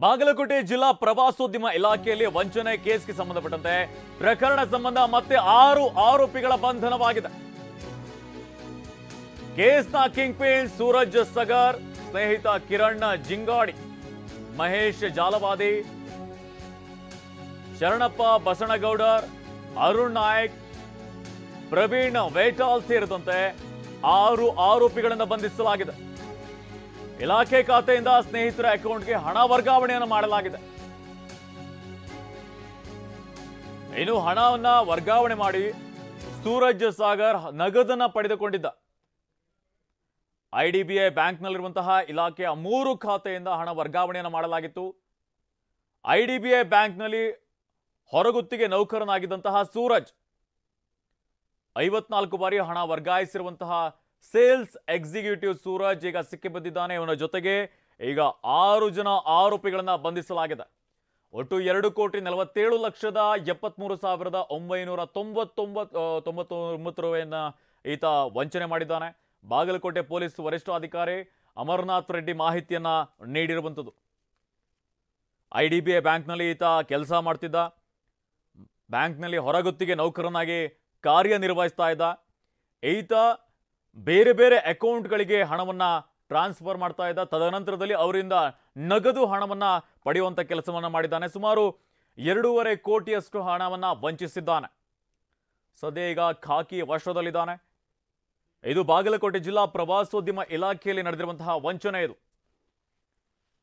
ಬಾಗಲಕೋಟೆ ಜಿಲ್ಲಾ ಪ್ರವಾಸೋದ್ಯಮ ಇಲಾಖೆಯಲ್ಲಿ ವಂಚನೆ ಕೇಸ್ಗೆ ಸಂಬಂಧಪಟ್ಟಂತೆ ಪ್ರಕರಣ ಸಂಬಂಧ ಮತ್ತೆ 6 ಆರೋಪಿಗಳ ಬಂಧನವಾಗಿದೆ. ಕೇಸ್ನ ಕಿಂಗ್ ಪಿನ್ ಸೂರಜ್ ಸಗರ್, ಸ್ನೇಹಿತ ಕಿರಣ್ ಜಿಂಗಾಡಿ, ಮಹೇಶ್ ಜಾಲವಾದಿ, ಶರಣಪ್ಪ ಬಸನಗೌಡರ್, ಅರುಣ್ ನಾಯಕ್, ಪ್ರವೀಣ್ ವೇಟಾಲ್ ಸೇರಿದಂತೆ 6 ಆರೋಪಿಗಳನ್ನು ಬಂಧಿಸಲಾಗಿದೆ. ಇಲಾಖೆ ಖಾತೆಯಿಂದ ಸ್ನೇಹಿತರ ಅಕೌಂಟ್ಗೆ ಹಣ ವರ್ಗಾವಣೆಯನ್ನು ಮಾಡಲಾಗಿದೆ. ಇನ್ನು ಹಣವನ್ನ ವರ್ಗಾವಣೆ ಮಾಡಿ ಸೂರಜ್ ಸಾಗರ್ ನಗದನ್ನ ಪಡೆದುಕೊಂಡಿದ್ದ. ಐಡಿಬಿಐ ಬ್ಯಾಂಕ್ನಲ್ಲಿರುವಂತಹ ಇಲಾಖೆಯ 3 ಖಾತೆಯಿಂದ ಹಣ ವರ್ಗಾವಣೆಯನ್ನು ಮಾಡಲಾಗಿತ್ತು. ಐಡಿಬಿಐ ಬ್ಯಾಂಕ್ನಲ್ಲಿ ಹೊರಗುತ್ತಿಗೆ ನೌಕರನಾಗಿದ್ದಂತಹ ಸೂರಜ್ 54 ಬಾರಿ ಹಣ ವರ್ಗಾಯಿಸಿರುವಂತಹ ಸೇಲ್ಸ್ ಎಕ್ಸಿಕ್ಯೂಟಿವ್ ಸೂರಜ್ ಈಗ ಸಿಕ್ಕಿಬಿದ್ದಿದ್ದಾನೆ. ಇವನ ಜೊತೆಗೆ ಈಗ 6 ಜನ ಆರೋಪಿಗಳನ್ನ ಬಂಧಿಸಲಾಗಿದೆ. ಒಟ್ಟು 2,73,73,999 ರೂಪಾಯಿಯನ್ನ ಈತ ವಂಚನೆ ಮಾಡಿದ್ದಾನೆ. ಬಾಗಲಕೋಟೆ ಪೊಲೀಸ್ ವರಿಷ್ಠಾಧಿಕಾರಿ ಅಮರನಾಥ್ ರೆಡ್ಡಿ ಮಾಹಿತಿಯನ್ನ ನೀಡಿರುವಂಥದ್ದು. ಐಡಿಬಿಐ ಬ್ಯಾಂಕ್ನಲ್ಲಿ ಈತ ಕೆಲಸ ಮಾಡ್ತಿದ್ದ. ಬ್ಯಾಂಕ್ನಲ್ಲಿ ಹೊರಗುತ್ತಿಗೆ ನೌಕರನಾಗಿ ಕಾರ್ಯನಿರ್ವಹಿಸ್ತಾ ಇದ್ದ. ಈತ ಬೇರೆ ಬೇರೆ ಅಕೌಂಟ್ಗಳಿಗೆ ಹಣವನ್ನ ಟ್ರಾನ್ಸ್ಫರ್ ಮಾಡ್ತಾ ಇದ್ದ. ತದನಂತರದಲ್ಲಿ ಅವರಿಂದ ನಗದು ಹಣವನ್ನ ಪಡೆಯುವಂತ ಕೆಲಸವನ್ನ ಮಾಡಿದ್ದಾನೆ. ಸುಮಾರು 2.5 ಕೋಟಿಯಷ್ಟು ಹಣವನ್ನ ವಂಚಿಸಿದ್ದಾನೆ. ಸದ್ಯ ಈಗ ಖಾಕಿ ವಶದಲ್ಲಿದ್ದಾನೆ. ಇದು ಬಾಗಲಕೋಟೆ ಜಿಲ್ಲಾ ಪ್ರವಾಸೋದ್ಯಮ ಇಲಾಖೆಯಲ್ಲಿ ನಡೆದಿರುವಂತಹ ವಂಚನೆ. ಇದು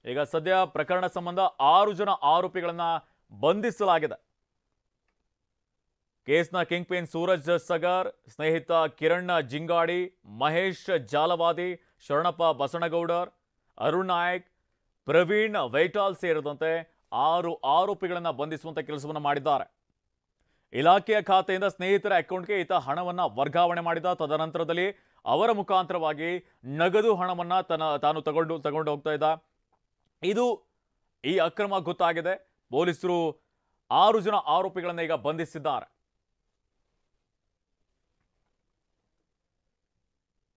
ಈಗ ಸದ್ಯ ಪ್ರಕರಣ ಸಂಬಂಧ 6 ಜನ ಆರೋಪಿಗಳನ್ನ ಬಂಧಿಸಲಾಗಿದೆ. ಕೇಸ್ನ ಕಿಂಗ್ ಪಿನ್ ಸೂರಜ್ ಸಗರ್, ಸ್ನೇಹಿತ ಕಿರಣ್ ಜಿಂಗಾಡಿ, ಮಹೇಶ್ ಜಾಲವಾದಿ, ಶರಣಪ್ಪ ಬಸನಗೌಡರ್, ಅರುಣ್ ನಾಯಕ್, ಪ್ರವೀಣ್ ವೇಟಾಲ್ ಸೇರಿದಂತೆ 6 ಆರೋಪಿಗಳನ್ನ ಬಂಧಿಸುವಂತ ಕೆಲಸವನ್ನು ಮಾಡಿದ್ದಾರೆ. ಇಲಾಖೆಯ ಖಾತೆಯಿಂದ ಸ್ನೇಹಿತರ ಅಕೌಂಟ್ಗೆ ಈತ ಹಣವನ್ನ ವರ್ಗಾವಣೆ ಮಾಡಿದ. ತದನಂತರದಲ್ಲಿ ಅವರ ಮುಖಾಂತರವಾಗಿ ನಗದು ಹಣವನ್ನ ತಾನು ತಗೊಂಡು ಹೋಗ್ತಾ ಇದ್ದ. ಇದು ಈ ಅಕ್ರಮ ಗೊತ್ತಾಗಿದೆ. ಪೊಲೀಸರು 6 ಜನ ಆರೋಪಿಗಳನ್ನ ಈಗ ಬಂಧಿಸಿದ್ದಾರೆ.